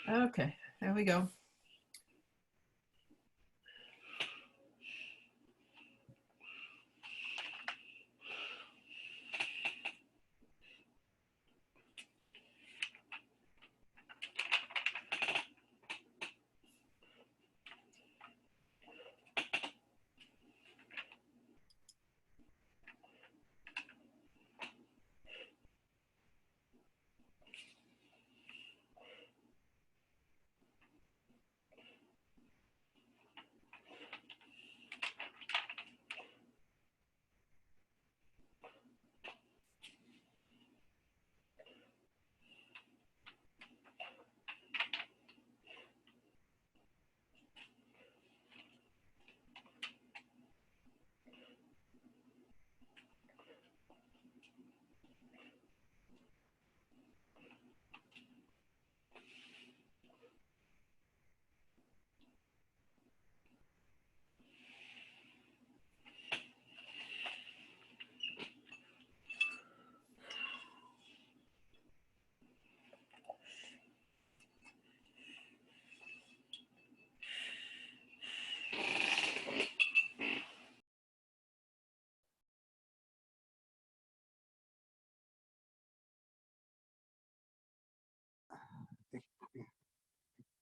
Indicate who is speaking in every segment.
Speaker 1: Okay, there we go.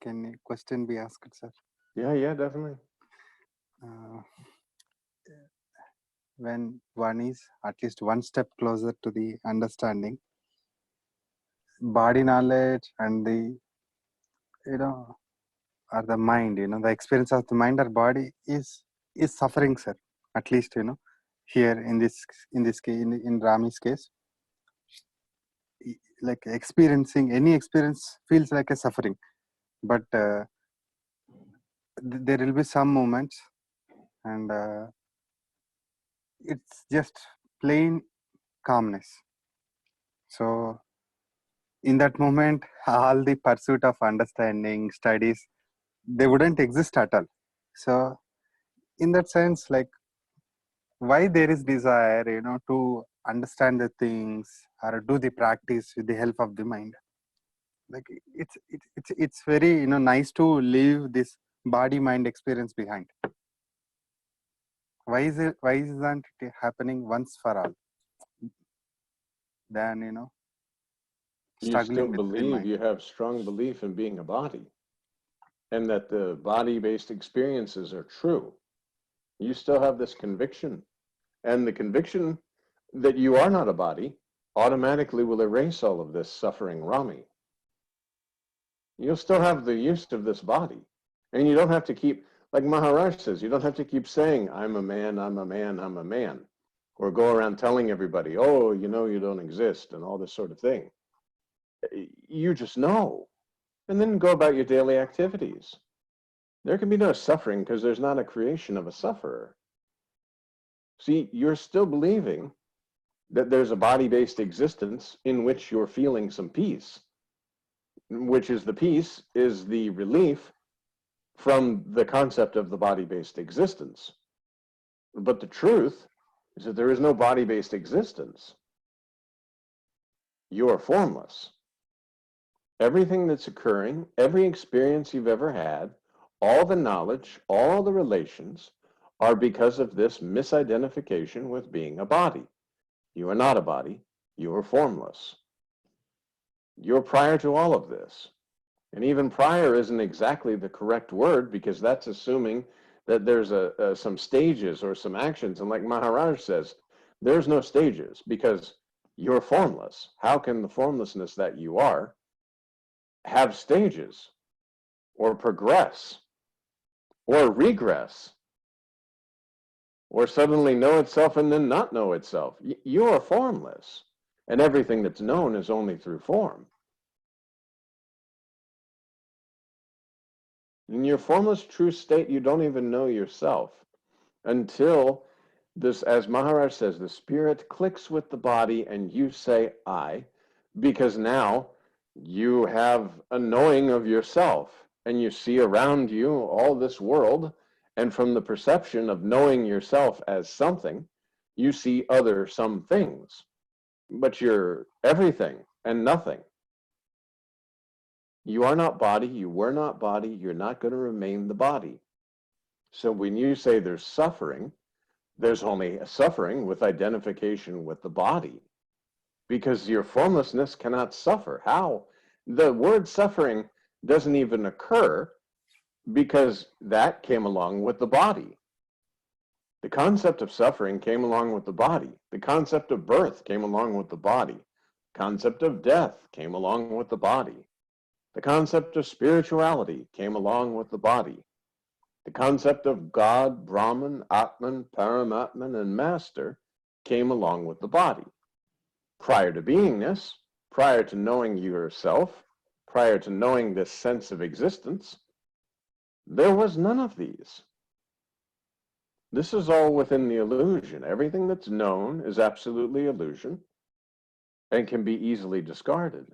Speaker 2: Can a question be asked, sir?
Speaker 3: Yeah, definitely.
Speaker 2: When one is at least one step closer to the understanding, body knowledge and the, or the mind, the experience of the mind or body is suffering, sir. At least, here in this case, in Rami's case, like experiencing any experience feels like a suffering, but there will be some moments, and it's just plain calmness. So in that moment, all the pursuit of understanding, studies, they wouldn't exist at all. So in that sense, like, why there is desire, to understand the things or do the practice with the help of the mind? Like, it's very, nice to leave this body mind experience behind. Why isn't it happening once for all? Then,
Speaker 3: You still
Speaker 2: struggling with the
Speaker 3: believe,
Speaker 2: mind.
Speaker 3: you have strong belief in being a body, and that the body-based experiences are true. You still have this conviction, and the conviction that you are not a body automatically will erase all of this suffering, Rami. You'll still have the use of this body, and you don't have to keep, like Maharaj says, you don't have to keep saying, I'm a man, I'm a man, I'm a man, or go around telling everybody, oh, you don't exist, and all this sort of thing. You just know, and then go about your daily activities. There can be no suffering because there's not a creation of a sufferer. See, you're still believing that there's a body-based existence in which you're feeling some peace, which is the peace is the relief from the concept of the body-based existence. But the truth is that there is no body-based existence. You are formless. Everything that's occurring, every experience you've ever had, all the knowledge, all the relations are because of this misidentification with being a body. You are not a body. You are formless. You're prior to all of this. And even prior isn't exactly the correct word, because that's assuming that there's some stages or some actions. And like Maharaj says, there's no stages because you're formless. How can the formlessness that you are have stages or progress or regress or suddenly know itself and then not know itself? You are formless, and everything that's known is only through form. In your formless true state, you don't even know yourself until this, as Maharaj says, the spirit clicks with the body and you say, I, because now you have a knowing of yourself and you see around you all this world, and from the perception of knowing yourself as something, you see other some things, but you're everything and nothing. You are not body, you were not body, you're not going to remain the body. So when you say there's suffering, there's only a suffering with identification with the body, because your formlessness cannot suffer. How? The word suffering doesn't even occur because that came along with the body. The concept of suffering came along with the body. The concept of birth came along with the body. The concept of death came along with the body. The concept of spirituality came along with the body. The concept of God, Brahman, Atman, Paramatman, and Master came along with the body. Prior to beingness, prior to knowing yourself, prior to knowing this sense of existence, there was none of these. This is all within the illusion. Everything that's known is absolutely illusion and can be easily discarded.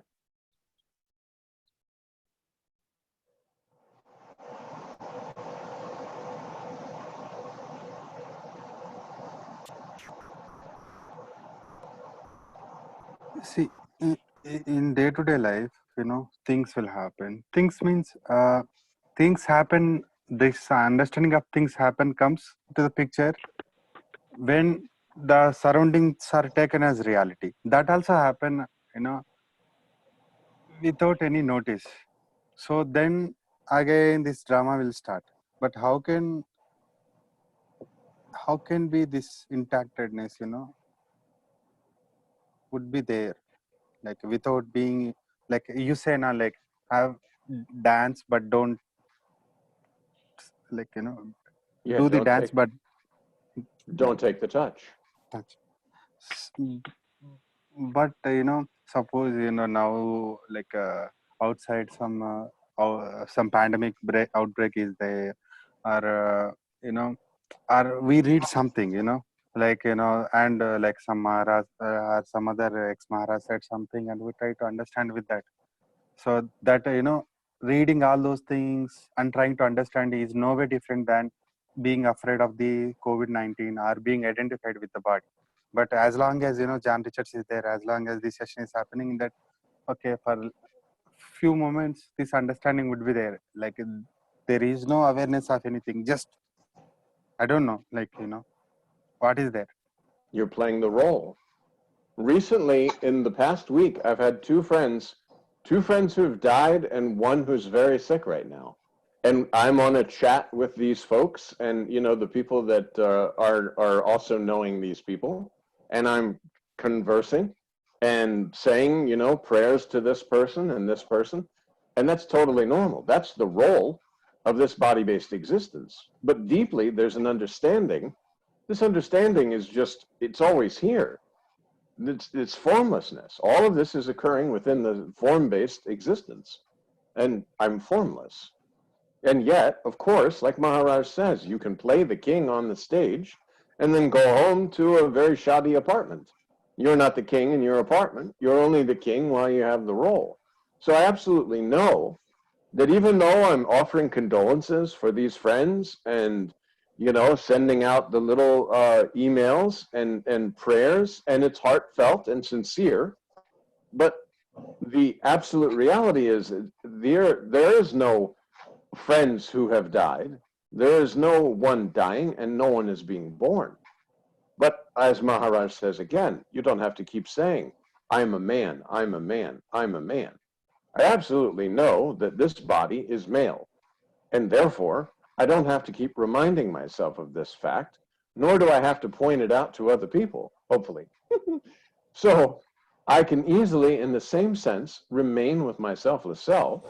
Speaker 2: See, in day-to-day life, things will happen. Things means things happen. This understanding of things happen comes to the picture when the surroundings are taken as reality. That also happen, without any notice. So then again this drama will start. But how can be this intactedness, would be there, like without being, like you say now, like have dance but don't, like
Speaker 3: Yeah,
Speaker 2: do the dance but
Speaker 3: don't take the touch.
Speaker 2: touch. But suppose now, like outside some pandemic outbreak is there, or or we read something, like and like some Maharaj or some other ex Maharaj said something, and we try to understand with that. So that reading all those things and trying to understand is no way different than being afraid of the COVID-19 or being identified with the body. But as long as John Richards is there, as long as this session is happening, that okay, for few moments this understanding would be there. Like there is no awareness of anything. Just I don't know, like what is there.
Speaker 3: You're playing the role. Recently, in the past week, I've had two friends who've died and one who's very sick right now. And I'm on a chat with these folks and, the people that are also knowing these people. And I'm conversing and saying, prayers to this person and this person. And that's totally normal. That's the role of this body-based existence. But deeply, there's an understanding. This understanding is just, it's always here. It's formlessness. All of this is occurring within the form-based existence. And I'm formless. And yet, of course, like Maharaj says, you can play the king on the stage and then go home to a very shoddy apartment. You're not the king in your apartment. You're only the king while you have the role. So I absolutely know that even though I'm offering condolences for these friends and sending out the little emails and prayers, and it's heartfelt and sincere, but the absolute reality is there is no friends who have died. There is no one dying and no one is being born. But as Maharaj says again, you don't have to keep saying, I'm a man, I'm a man, I'm a man. I absolutely know that this body is male, and therefore I don't have to keep reminding myself of this fact, nor do I have to point it out to other people, hopefully. So I can easily, in the same sense, remain with my selfless self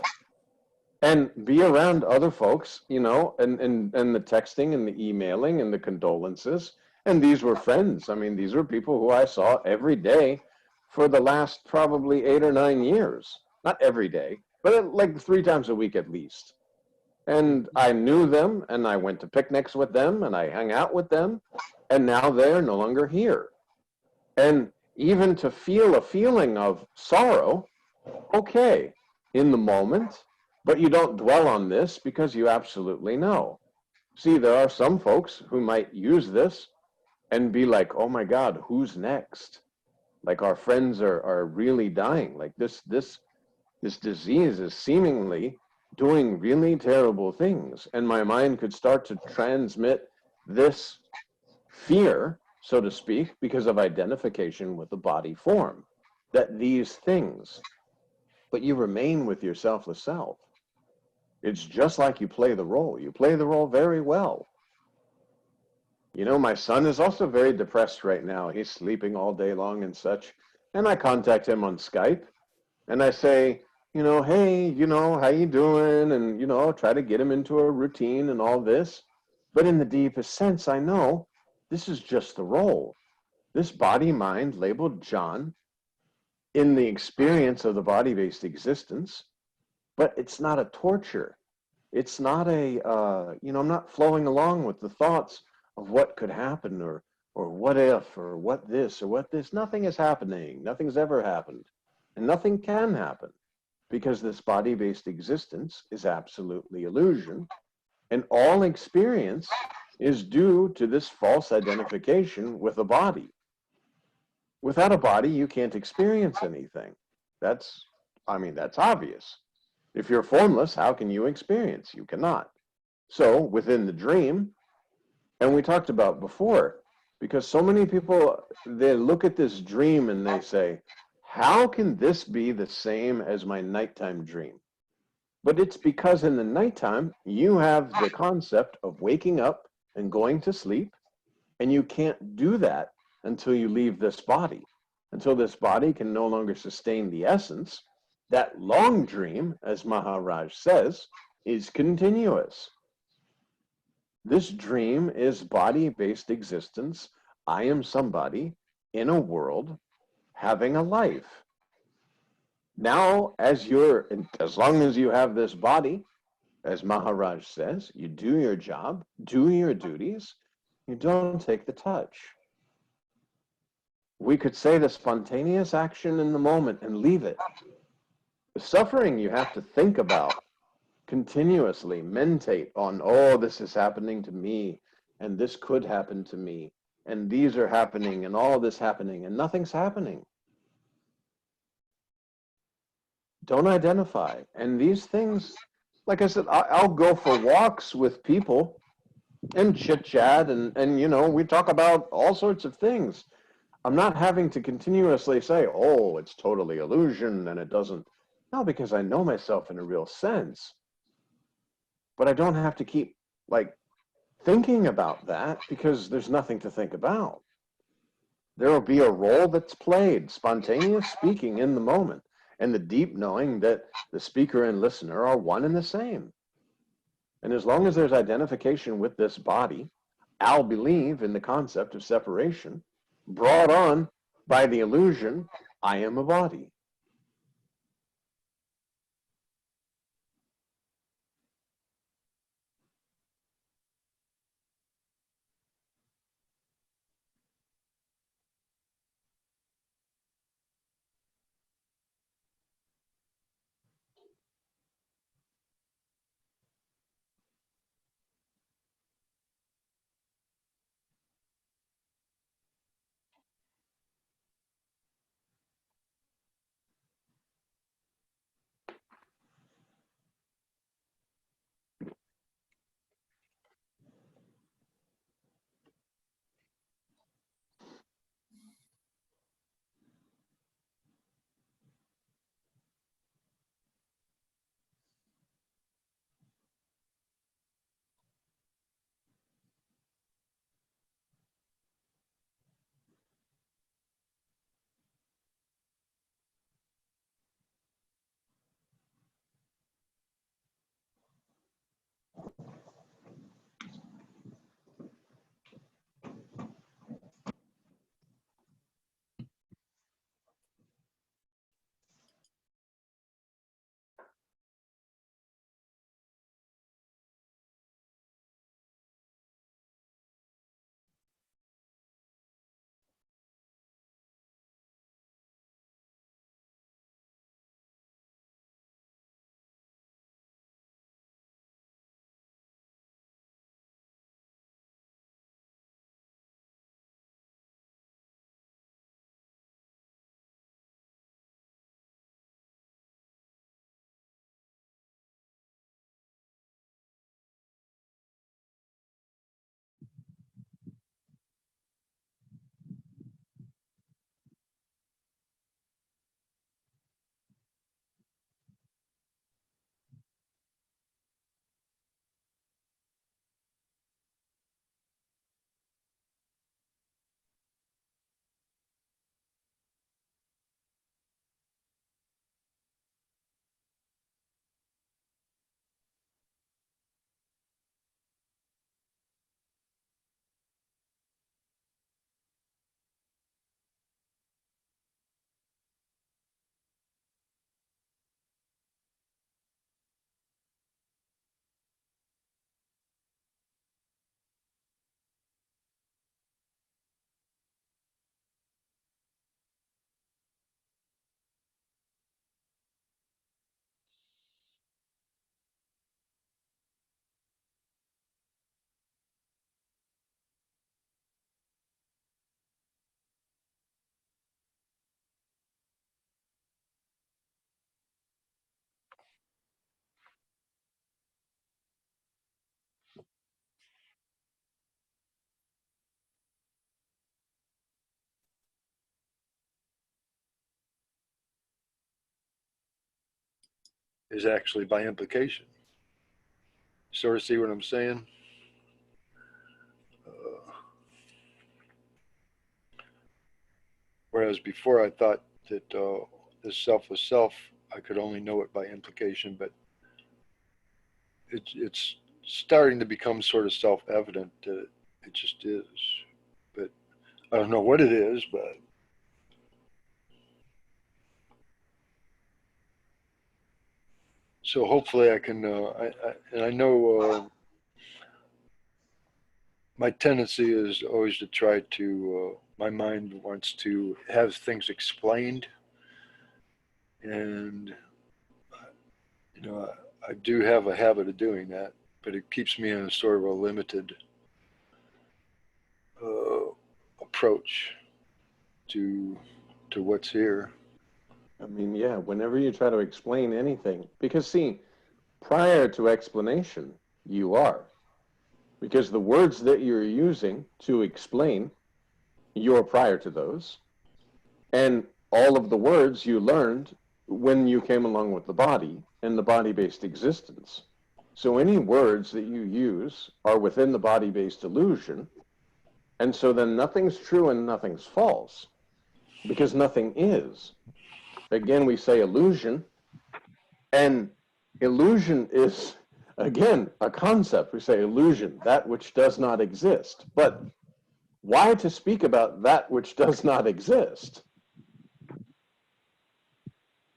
Speaker 3: and be around other folks, and the texting and the emailing and the condolences. And these were friends. I mean, these were people who I saw every day for the last probably 8 or 9 years. Not every day, but like 3 times a week at least. And I knew them, and I went to picnics with them, and I hung out with them, and now they're no longer here. And even to feel a feeling of sorrow, okay, in the moment, but you don't dwell on this because you absolutely know. See, there are some folks who might use this and be like, oh my God, who's next? Like our friends are really dying. Like this this disease is seemingly doing really terrible things. And my mind could start to transmit this fear, so to speak, because of identification with the body form, that these things, but you remain with your selfless self. It's just like you play the role. You play the role very well. You know, my son is also very depressed right now. He's sleeping all day long and such. And I contact him on Skype and I say, hey, how you doing? And, try to get him into a routine and all this. But in the deepest sense, I know this is just the role. This body mind labeled John in the experience of the body-based existence, but it's not a torture. It's not I'm not flowing along with the thoughts of what could happen or what if or what this or what this. Nothing is happening. Nothing's ever happened. And nothing can happen because this body-based existence is absolutely illusion. And all experience is due to this false identification with a body. Without a body, you can't experience anything. That's obvious. If you're formless, how can you experience? You cannot. So within the dream, and we talked about before, because so many people, they look at this dream and they say, how can this be the same as my nighttime dream? But it's because in the nighttime, you have the concept of waking up and going to sleep, and you can't do that until you leave this body, until this body can no longer sustain the essence. That long dream, as Maharaj says, is continuous. This dream is body-based existence. I am somebody in a world having a life. Now, as long as you have this body, as Maharaj says, you do your job, do your duties, you don't take the touch. We could say the spontaneous action in the moment and leave it. The suffering you have to think about continuously, meditate on, oh, this is happening to me, and this could happen to me, and these are happening, and all this happening, and nothing's happening. Don't identify. And these things, like I said, I'll go for walks with people and chit chat, and we talk about all sorts of things. I'm not having to continuously say, oh, it's totally illusion and it doesn't. No, because I know myself in a real sense. But I don't have to keep thinking about that because there's nothing to think about. There will be a role that's played, spontaneous speaking in the moment, and the deep knowing that the speaker and listener are one and the same. And as long as there's identification with this body, I'll believe in the concept of separation brought on by the illusion, I am a body.
Speaker 1: is actually by implication. Sort of see what I'm saying? Whereas before I thought that this self was self, I could only know it by implication, but it's starting to become sort of self-evident that it just is. But I don't know what it is, but so hopefully I can, I know my tendency is always to try to, my mind wants to have things explained. And, you know, I do have a habit of doing that, but it keeps me in a sort of a limited approach to what's here.
Speaker 3: I mean, yeah, whenever you try to explain anything, because see, prior to explanation, you are. Because the words that you're using to explain, you're prior to those. And all of the words you learned when you came along with the body and the body-based existence. So any words that you use are within the body-based illusion. And so then nothing's true and nothing's false, because nothing is. Again, we say illusion, and illusion is, again, a concept. We say illusion, that which does not exist. But why to speak about that which does not exist?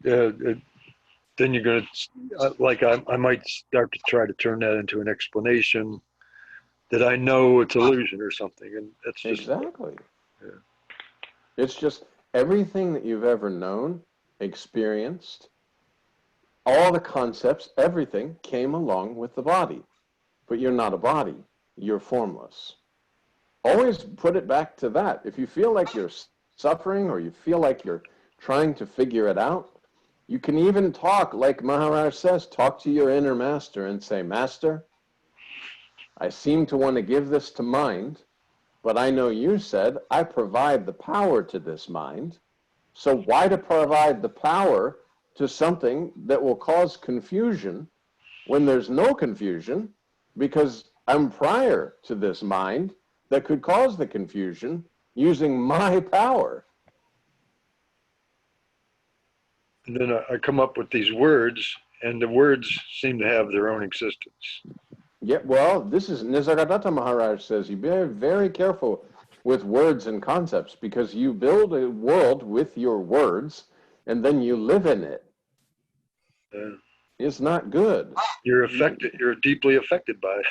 Speaker 1: Then you're going to, like I might start to try to turn that into an explanation that I know it's illusion or something. And that's just,
Speaker 3: exactly.
Speaker 1: Yeah.
Speaker 3: It's just everything that you've ever known, experienced, all the concepts, everything came along with the body. But you're not a body. You're formless. Always put it back to that. If you feel like you're suffering or you feel like you're trying to figure it out, you can even talk, like Maharaj says, talk to your inner master and say, Master, I seem to want to give this to mind, but I know you said I provide the power to this mind. So why to provide the power to something that will cause confusion when there's no confusion, because I'm prior to this mind that could cause the confusion using my power.
Speaker 1: And then I come up with these words, and the words seem to have their own existence.
Speaker 3: Yeah, well, this is Nisargadatta Maharaj says, you be very careful with words and concepts, because you build a world with your words and then you live in it. It's not good.
Speaker 1: You're affected. You're deeply affected by it.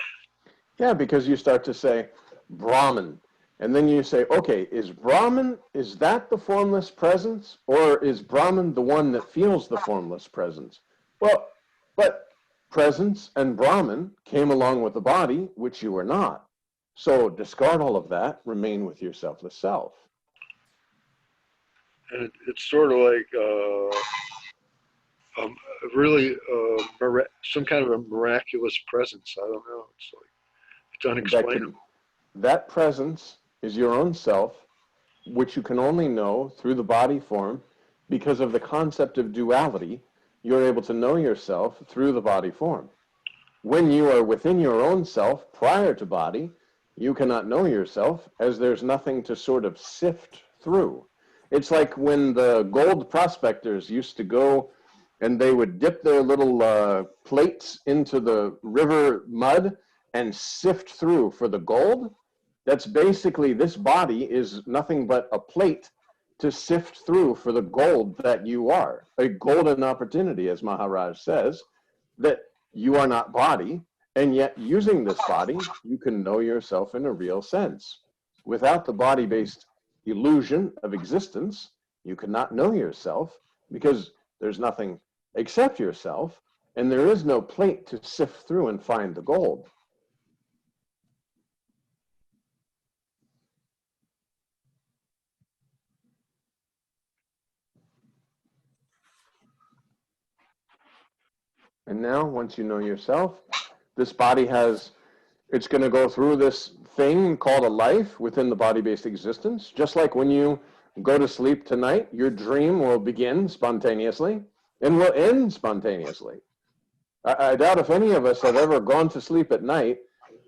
Speaker 3: Yeah, because you start to say Brahman, and then you say, okay, is Brahman, is that the formless presence, or is Brahman the one that feels the formless presence? Well, but presence and Brahman came along with the body, which you are not. So discard all of that, remain with your selfless self.
Speaker 1: And it's sort of like really some kind of a miraculous presence. I don't know. It's like, it's unexplainable.
Speaker 3: That presence is your own self, which you can only know through the body form. Because of the concept of duality, you're able to know yourself through the body form. When you are within your own self prior to body, you cannot know yourself, as there's nothing to sort of sift through. It's like when the gold prospectors used to go and they would dip their little plates into the river mud and sift through for the gold. That's basically, this body is nothing but a plate to sift through for the gold that you are. A golden opportunity, as Maharaj says, that you are not body, and yet using this body, you can know yourself in a real sense. Without the body-based illusion of existence, you cannot know yourself, because there's nothing except yourself, and there is no plate to sift through and find the gold. And now, once you know yourself, this body it's going to go through this thing called a life within the body-based existence. Just like when you go to sleep tonight, your dream will begin spontaneously and will end spontaneously. I doubt if any of us have ever gone to sleep at night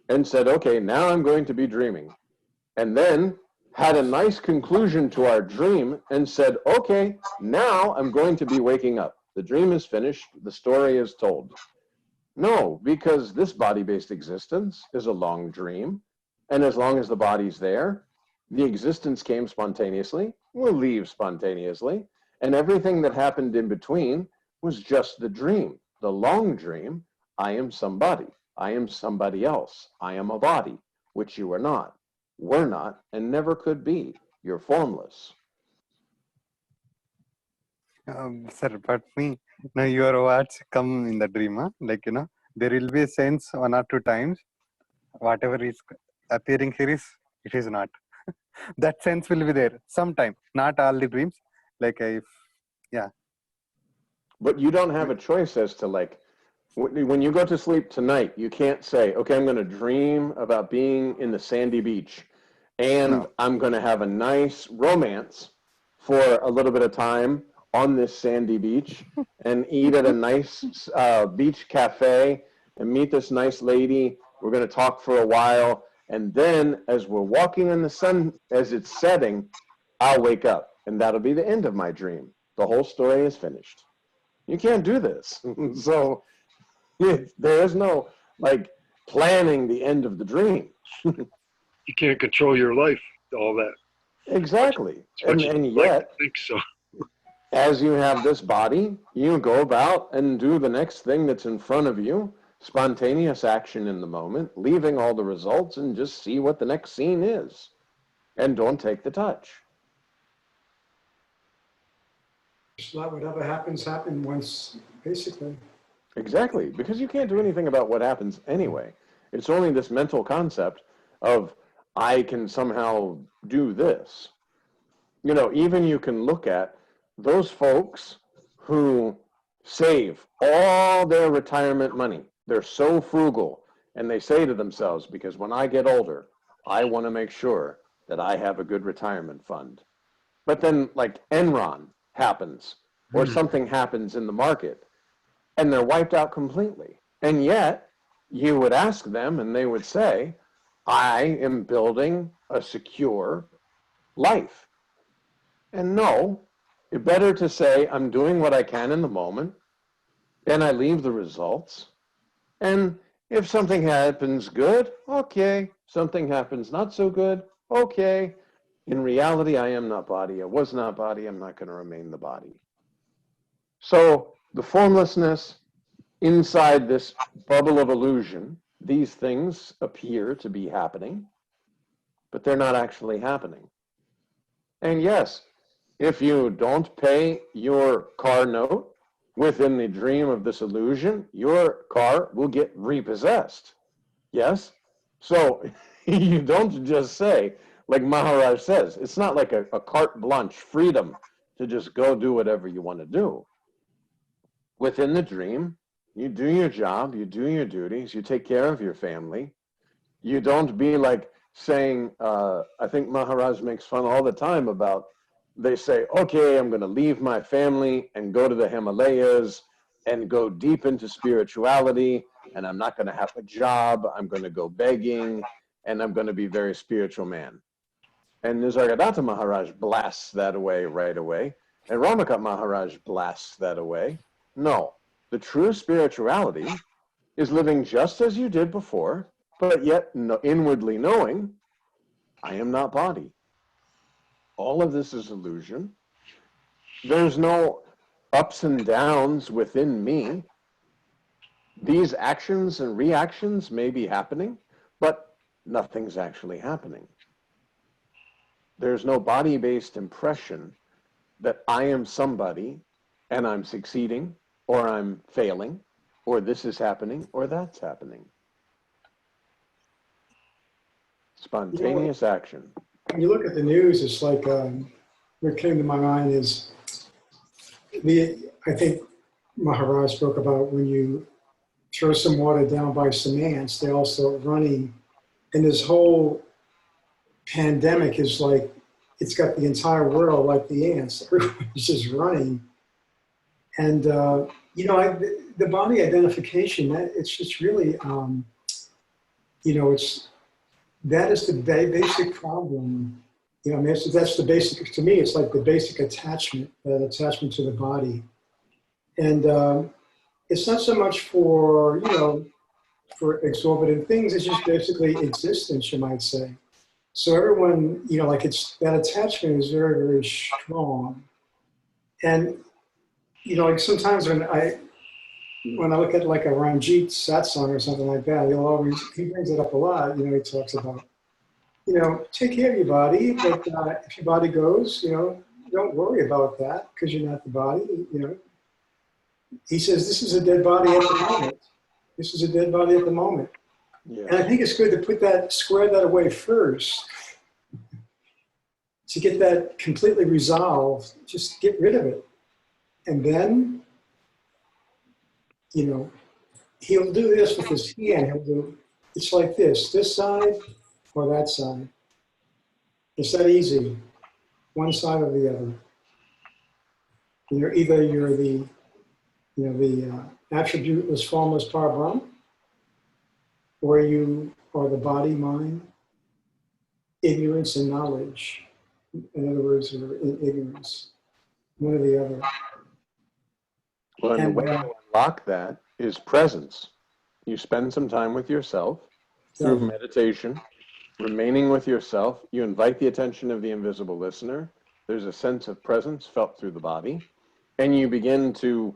Speaker 3: and said, okay, now I'm going to be dreaming. And then had a nice conclusion to our dream and said, okay, now I'm going to be waking up. The dream is finished. The story is told. No, because this body-based existence is a long dream. And as long as the body's there, the existence came spontaneously, will leave spontaneously. And everything that happened in between was just the dream. The long dream, I am somebody. I am somebody else. I am a body, which you are not, were not, and never could be. You're formless.
Speaker 2: Sir, but me, now your words come in the dream, huh? Like, there will be a sense 1 or 2 times, whatever is appearing here it is not. That sense will be there sometime, not all the dreams. Like,
Speaker 3: But you don't have a choice as to, like, when you go to sleep tonight, you can't say, okay, I'm going to dream about being in the sandy beach and
Speaker 2: No.
Speaker 3: I'm going to have a nice romance for a little bit of time on this sandy beach and eat at a nice beach cafe and meet this nice lady. We're going to talk for a while. And then as we're walking in the sun, as it's setting, I'll wake up and that'll be the end of my dream. The whole story is finished. You can't do this. So there is no, like, planning the end of the dream.
Speaker 1: You can't control your life, all that.
Speaker 3: Exactly.
Speaker 1: As much as
Speaker 3: And
Speaker 1: you'd like
Speaker 3: yet,
Speaker 1: to think so.
Speaker 3: as you have this body, you go about and do the next thing that's in front of you, spontaneous action in the moment, leaving all the results and just see what the next scene is. And don't take the touch.
Speaker 4: Just let whatever happens happen once, basically.
Speaker 3: Exactly, because you can't do anything about what happens anyway. It's only this mental concept of, I can somehow do this. Even you can look at those folks who save all their retirement money. They're so frugal, and they say to themselves, because when I get older, I want to make sure that I have a good retirement fund. But then, like, Enron happens, or something happens in the market, and they're wiped out completely. And yet, you would ask them, and they would say, I am building a secure life. And no, it's better to say, I'm doing what I can in the moment, and I leave the results. And if something happens good, okay. Something happens not so good, okay. In reality, I am not body. I was not body. I'm not going to remain the body. So the formlessness inside this bubble of illusion, these things appear to be happening, but they're not actually happening. And yes, if you don't pay your car note within the dream of this illusion, your car will get repossessed. Yes? So you don't just say, like Maharaj says, it's not like a carte blanche freedom to just go do whatever you want to do. Within the dream, you do your job, you do your duties, you take care of your family. You don't be like saying, I think Maharaj makes fun all the time about, they say, okay, I'm going to leave my family and go to the Himalayas and go deep into spirituality, and I'm not going to have a job, I'm going to go begging, and I'm going to be a very spiritual man. And Nisargadatta Maharaj blasts that away right away, and Ramakant Maharaj blasts that away. No, the true spirituality is living just as you did before, but yet inwardly knowing, I am not body. All of this is illusion. There's no ups and downs within me. These actions and reactions may be happening, but nothing's actually happening. There's no body-based impression that I am somebody and I'm succeeding or I'm failing or this is happening or that's happening. Spontaneous action.
Speaker 4: When you look at the news, it's like, what came to my mind is, I think Maharaj spoke about when you throw some water down by some ants, they all start running. And this whole pandemic is like, it's got the entire world like the ants. Everyone's just running. And, the body identification, it's just really, that is the basic problem. I mean, that's the basic, to me, it's like the basic attachment, that attachment to the body. And it's not so much for, for exorbitant things, it's just basically existence, you might say. So everyone, like that attachment is very, very strong. And, like sometimes when I look at like a Ranjit satsang or something like that, he brings it up a lot. He talks about, take care of your body, but if your body goes, don't worry about that because you're not the body. He says this is a dead body at the moment. This is a dead body at the moment.
Speaker 3: Yeah.
Speaker 4: And I think it's good to square that away first. To get that completely resolved, just get rid of it. And then, he'll do this with his hand. It's like this side or that side. It's that easy, one side or the other. Either you're the attributeless, formless Parabrahma, or you are the body, mind, ignorance and knowledge. In other words, you're in ignorance, one or the other.
Speaker 3: Well, and the way to unlock that is presence. You spend some time with yourself through meditation, remaining with yourself. You invite the attention of the invisible listener. There's a sense of presence felt through the body, and you begin to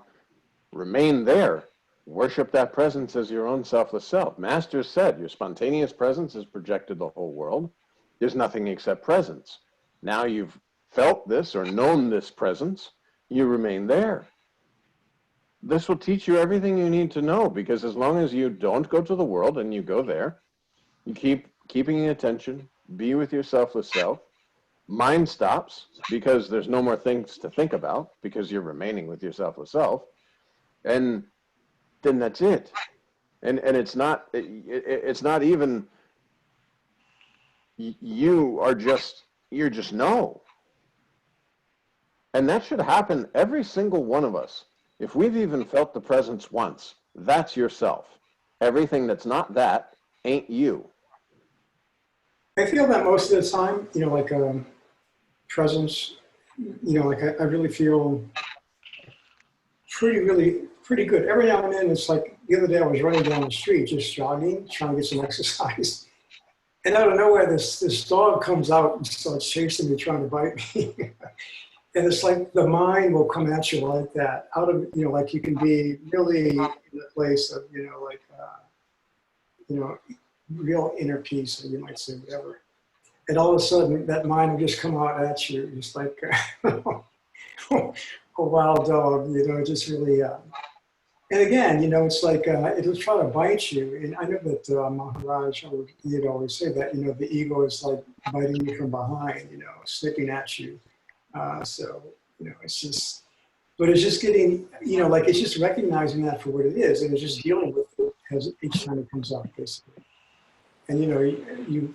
Speaker 3: remain there. Worship that presence as your own selfless self. Masters said, your spontaneous presence has projected the whole world. There's nothing except presence. Now you've felt this or known this presence, you remain there. This will teach you everything you need to know, because as long as you don't go to the world and you go there, you keep keeping attention, be with your selfless self. Mind stops because there's no more things to think about because you're remaining with your selfless self. And then that's it. And it's not even, you're just no. And that should happen every single one of us. If we've even felt the presence once, that's yourself. Everything that's not that ain't you.
Speaker 4: I feel that most of the time, like presence, like I really feel pretty good. Every now and then, it's like the other day I was running down the street, just jogging, trying to get some exercise. And out of nowhere, this dog comes out and starts chasing me, trying to bite me. And it's like the mind will come at you like that. Out of, like you can be really in a place of, real inner peace, or you might say whatever. And all of a sudden, that mind will just come out at you, just like a wild dog, just really. And again, it's like it'll try to bite you. And I know that Maharaj, he'd always say that, the ego is like biting you from behind, snipping at you. So, it's just, but it's just getting, like it's just recognizing that for what it is, and it's just dealing with it as each time it comes up, basically. And, you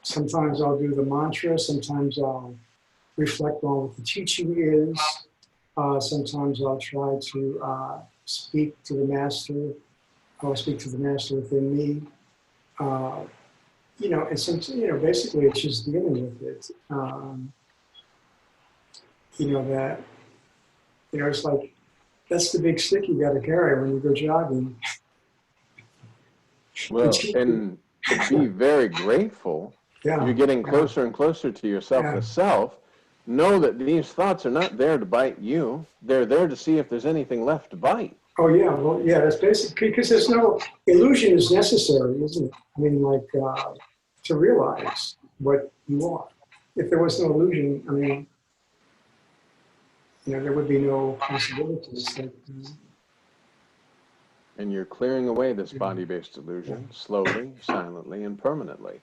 Speaker 4: sometimes I'll do the mantra, sometimes I'll reflect on what the teaching is, sometimes I'll try to speak to the master, I'll speak to the master within me, and some, basically it's just dealing with it. That, it's like, that's the big stick you got to carry when you go jogging.
Speaker 3: Well, and to be very grateful, you're getting closer and closer to your selfless self. Know that these thoughts are not there to bite you. They're there to see if there's anything left to bite.
Speaker 4: Oh, yeah. Well, yeah, that's basically, because there's no, illusion is necessary, isn't it? I mean, like, to realize what you are. If there was no illusion, I mean, there would be no possibilities.
Speaker 3: And you're clearing away this body-based illusion slowly, silently, and permanently.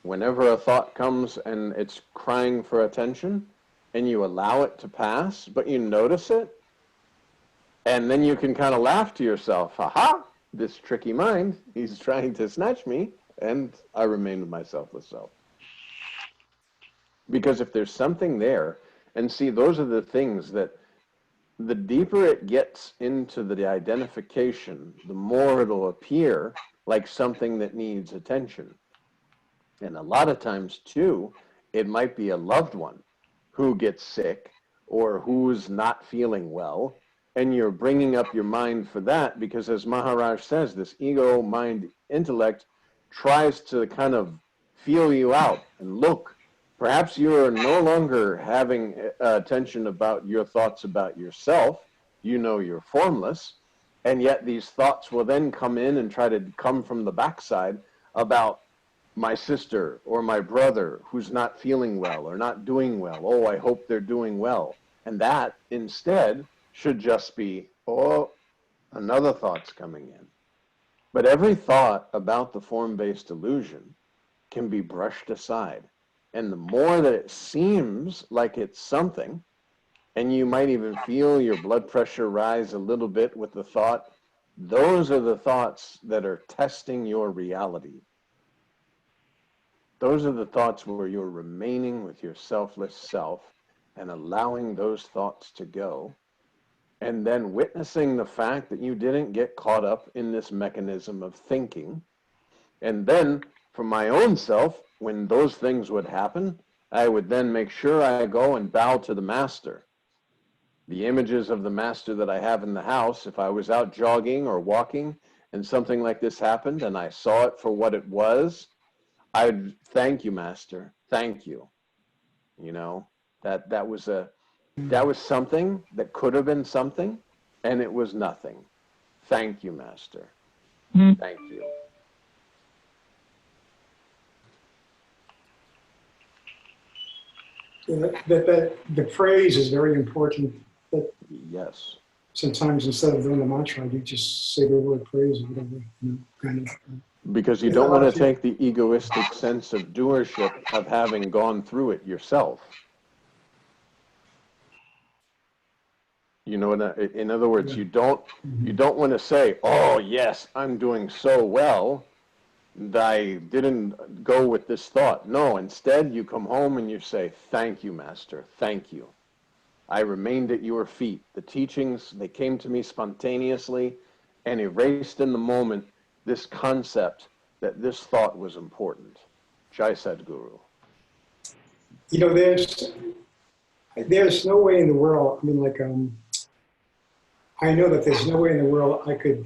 Speaker 3: Whenever a thought comes and it's crying for attention, and you allow it to pass, but you notice it, and then you can kind of laugh to yourself, ha-ha, this tricky mind, he's trying to snatch me, and I remain with my selfless self. Because if there's something there, and see, those are the things that the deeper it gets into the identification, the more it'll appear like something that needs attention. And a lot of times, too, it might be a loved one who gets sick or who's not feeling well, and you're bringing up your mind for that because, as Maharaj says, this ego, mind, intellect tries to kind of feel you out and look. Perhaps you're no longer having attention about your thoughts about yourself. You know you're formless, and yet these thoughts will then come in and try to come from the backside about my sister or my brother who's not feeling well or not doing well. Oh, I hope they're doing well. And that instead should just be, oh, another thought's coming in. But every thought about the form-based illusion can be brushed aside. And the more that it seems like it's something, and you might even feel your blood pressure rise a little bit with the thought, those are the thoughts that are testing your reality. Those are the thoughts where you're remaining with your selfless self and allowing those thoughts to go, and then witnessing the fact that you didn't get caught up in this mechanism of thinking. And then for my own self, when those things would happen, I would then make sure I go and bow to the master. The images of the master that I have in the house, if I was out jogging or walking and something like this happened and I saw it for what it was, I'd thank you, master. Thank you. You know, that was something that could have been something, and it was nothing. Thank you, master. Thank you.
Speaker 4: The praise is very important. That
Speaker 3: Yes.
Speaker 4: sometimes instead of doing the mantra, you just say the word praise or whatever, kind of.
Speaker 3: Because you don't want to take the egoistic sense of doership of having gone through it yourself. You know, in other words, you don't want to say, oh, yes, I'm doing so well that I didn't go with this thought. No, instead, you come home and you say, thank you, master, thank you. I remained at your feet. The teachings, they came to me spontaneously and erased in the moment this concept that this thought was important. Jai Sadguru.
Speaker 4: You know, there's no way in the world, I mean, like, I know that there's no way in the world I could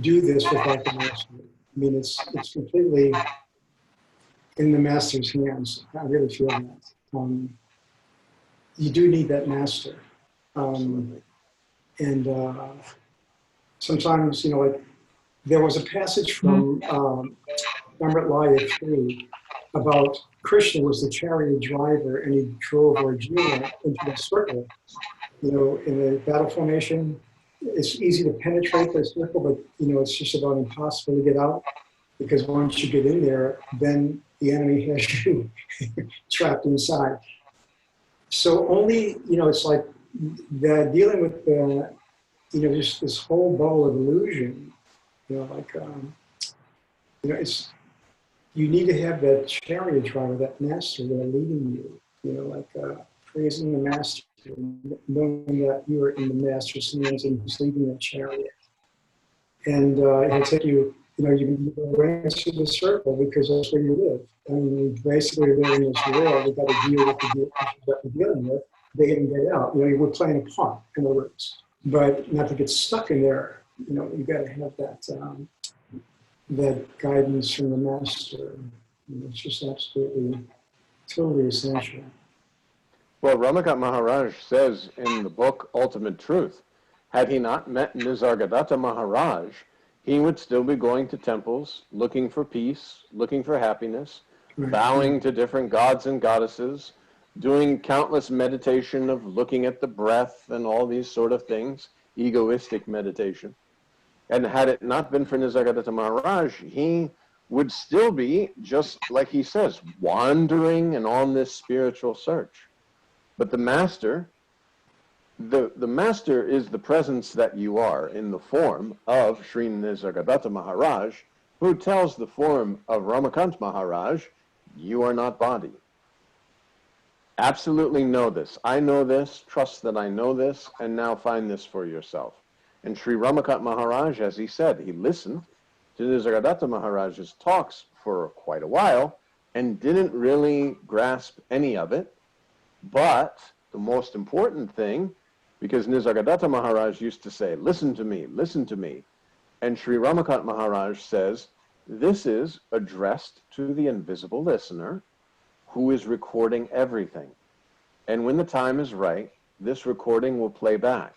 Speaker 4: do this without the master. I mean, it's completely in the master's hands. I really feel that. You do need that master. And sometimes, you know, like, there was a passage from Sampradaya 3 about Krishna was the chariot driver and he drove Arjuna into a circle. You know, in the battle formation, it's easy to penetrate the circle, but, you know, it's just about impossible to get out because once you get in there, then the enemy has you trapped inside. So only, you know, it's like dealing with the, you know, just this whole bowl of illusion. You know, like, you know, you need to have that chariot driver, that master there leading you, you know, like praising the master, knowing that you are in the master's hands and he's leading the chariot. And he'll take you, you know, you go into the circle because that's where you live. I mean, basically there in this world, we've got to deal with the issues that we're dealing with. They can get out. You know, we're playing a part, in other words. But not to get stuck in there, you know, you got to have that that guidance from the master. You know, it's just absolutely, totally essential.
Speaker 3: Well, Ramakant Maharaj says in the book Ultimate Truth, had he not met Nisargadatta Maharaj, he would still be going to temples, looking for peace, looking for happiness,
Speaker 4: Right.
Speaker 3: bowing to different gods and goddesses, doing countless meditation of looking at the breath and all these sort of things, egoistic meditation. And had it not been for Nisargadatta Maharaj, he would still be, just like he says, wandering and on this spiritual search. But the master, the master is the presence that you are in the form of Sri Nisargadatta Maharaj, who tells the form of Ramakant Maharaj, you are not body. Absolutely know this. I know this, trust that I know this, and now find this for yourself. And Sri Ramakant Maharaj, as he said, he listened to Nisargadatta Maharaj's talks for quite a while and didn't really grasp any of it. But the most important thing, because Nisargadatta Maharaj used to say, listen to me, listen to me. And Sri Ramakant Maharaj says, this is addressed to the invisible listener who is recording everything. And when the time is right, this recording will play back.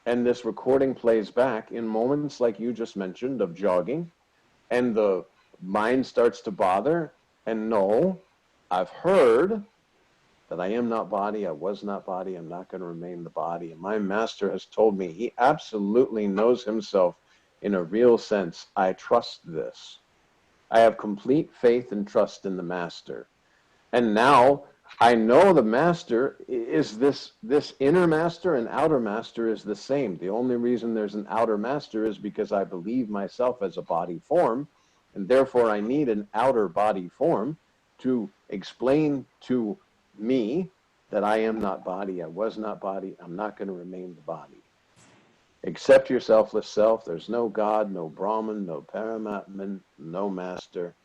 Speaker 3: And this recording plays back in moments like you just mentioned of jogging, and the mind starts to bother. And no, I've heard that I am not body, I was not body, I'm not going to remain the body. And my master has told me he absolutely knows himself in a real sense. I trust this. I have complete faith and trust in the master. And now I know the master is this inner master and outer master is the same. The only reason there's an outer master is because I believe myself as a body form, and therefore I need an outer body form to explain to me that I am not body, I was not body, I'm not going to remain the body. Accept your selfless self. There's no God, no Brahman, no Paramatman, no master.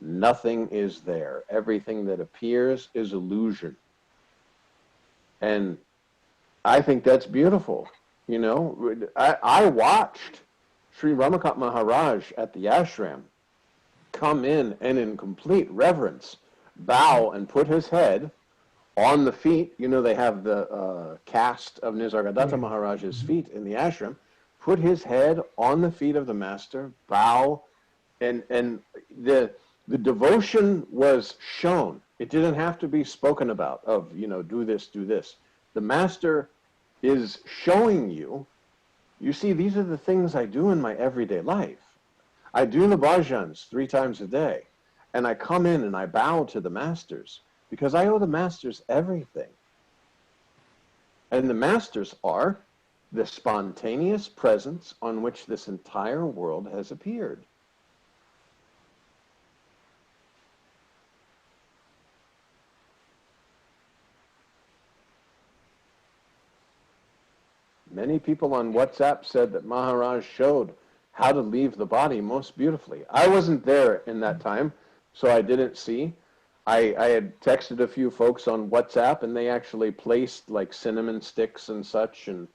Speaker 3: Nothing is there. Everything that appears is illusion. And I think that's beautiful. You know, I watched Sri Ramakant Maharaj at the ashram come in and in complete reverence bow and put his head on the feet. You know, they have the cast of Nisargadatta Maharaj's feet in the ashram. Put his head on the feet of the master, bow, and the devotion was shown. It didn't have to be spoken about of, you know, do this, do this. The master is showing you, you see, these are the things I do in my everyday life. I do the bhajans 3 times a day, and I come in and I bow to the masters because I owe the masters everything. And the masters are the spontaneous presence on which this entire world has appeared. Many people on WhatsApp said that Maharaj showed how to leave the body most beautifully. I wasn't there in that time, so I didn't see. I had texted a few folks on WhatsApp, and they actually placed like cinnamon sticks and such, and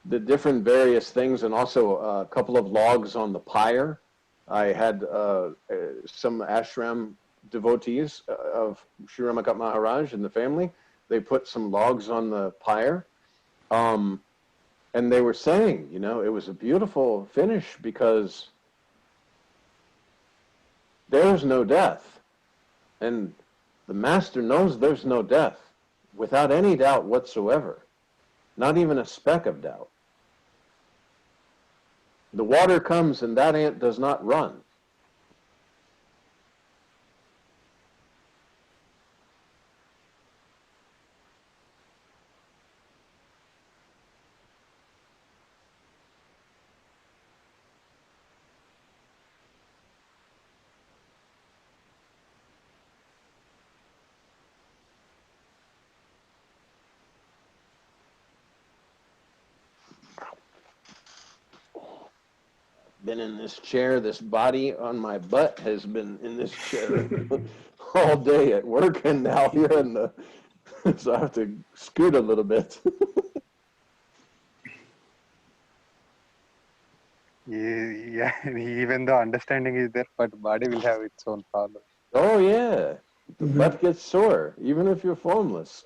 Speaker 3: the different various things, and also a couple of logs on the pyre. I had some ashram devotees of Sri Ramakant Maharaj and the family. They put some logs on the pyre. And they were saying, you know, it was a beautiful finish because there's no death. And the master knows there's no death without any doubt whatsoever, not even a speck of doubt. The water comes and that ant does not run. Been in this chair, this body on my butt has been in this chair all day at work, and now here in the, so I have to scoot a little bit.
Speaker 2: Yeah, even though understanding is there, but body will have its own problem.
Speaker 3: Oh yeah, the butt gets sore, even if you're formless.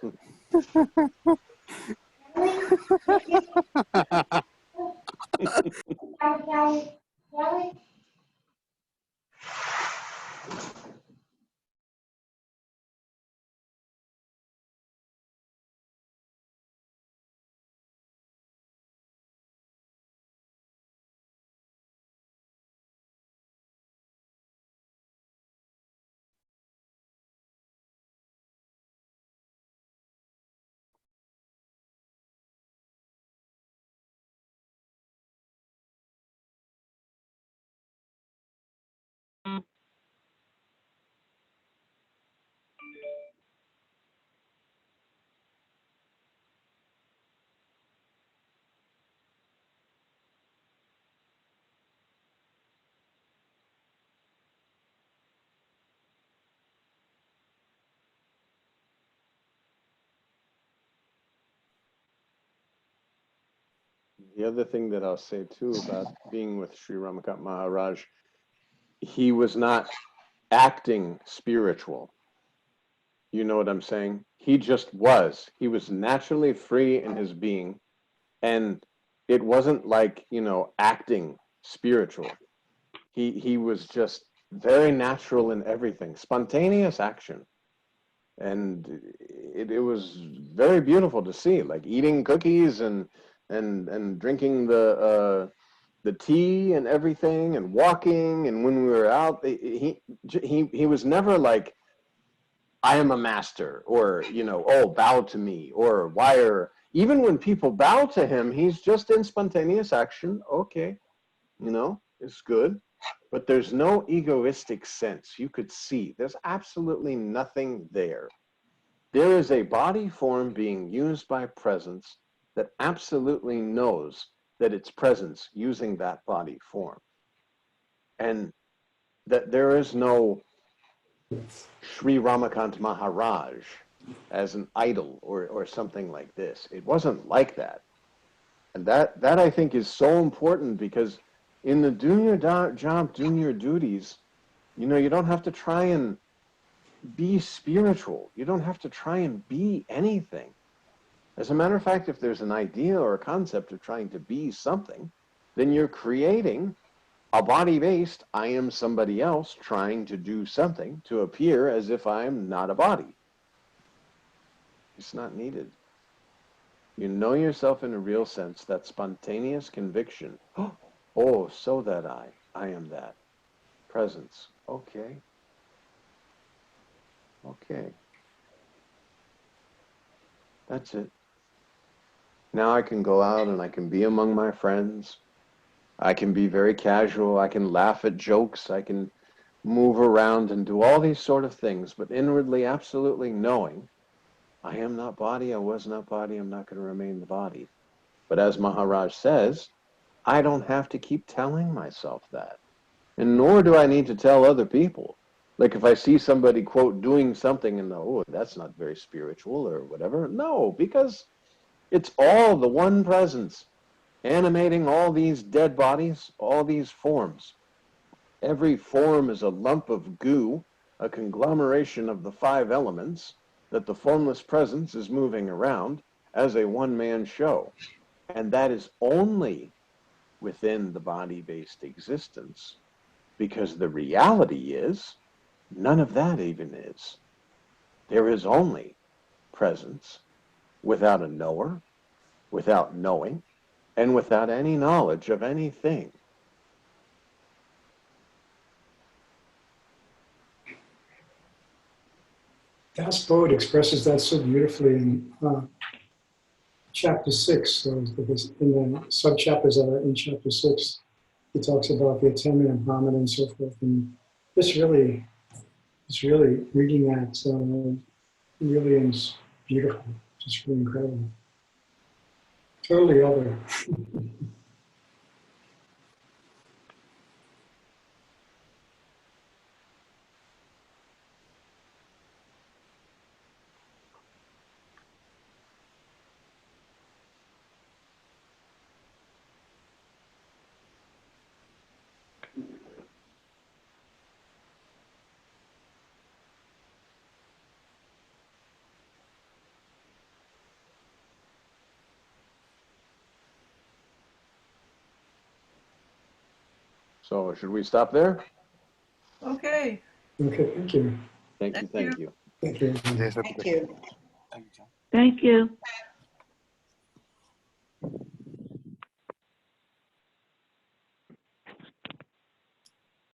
Speaker 3: The other thing that I'll say too about being with Sri Ramakant Maharaj, he was not acting spiritual. You know what I'm saying? He just was. He was naturally free in his being. And it wasn't like, acting spiritual. He was just very natural in everything, spontaneous action. And it was very beautiful to see, like eating cookies and drinking the tea and everything and walking. And when we were out, he was never like, I am a master, or, oh, bow to me, or wire. Even when people bow to him, he's just in spontaneous action. Okay, it's good. But there's no egoistic sense. You could see there's absolutely nothing there. There is a body form being used by presence that absolutely knows that it's presence using that body form. And that there is no Sri Ramakant Maharaj as an idol or something like this. It wasn't like that. And that I think is so important, because in the doing your job, doing your duties, you don't have to try and be spiritual. You don't have to try and be anything. As a matter of fact, if there's an idea or a concept of trying to be something, then you're creating a body-based, I am somebody else trying to do something to appear as if I'm not a body. It's not needed. You know yourself in a real sense, that spontaneous conviction. Oh, so that I am that. Presence. Okay. Okay. That's it. Now I can go out and I can be among my friends. I can be very casual. I can laugh at jokes. I can move around and do all these sort of things, but inwardly absolutely knowing I am not body, I was not body, I'm not going to remain the body. But as Maharaj says, I don't have to keep telling myself that. And nor do I need to tell other people. Like if I see somebody, quote, doing something and, oh, that's not very spiritual or whatever. No, because it's all the one presence animating all these dead bodies, all these forms. Every form is a lump of goo, a conglomeration of the 5 elements that the formless presence is moving around as a one-man show. And that is only within the body-based existence, because the reality is none of that even is. There is only presence without a knower, without knowing, and without any knowledge of anything.
Speaker 4: Das Bode expresses that so beautifully in chapter 6. So in the sub-chapters that are in chapter 6, he talks about the attainment of Brahman and so forth. And it's really reading that really is beautiful. Just really incredible. Totally other.
Speaker 3: So should we stop there?
Speaker 5: Okay.
Speaker 4: Okay, thank you.
Speaker 3: Thank you, thank you.
Speaker 4: Thank you.
Speaker 2: Yes,
Speaker 6: Thank you.
Speaker 2: Thank you.
Speaker 7: Thank you.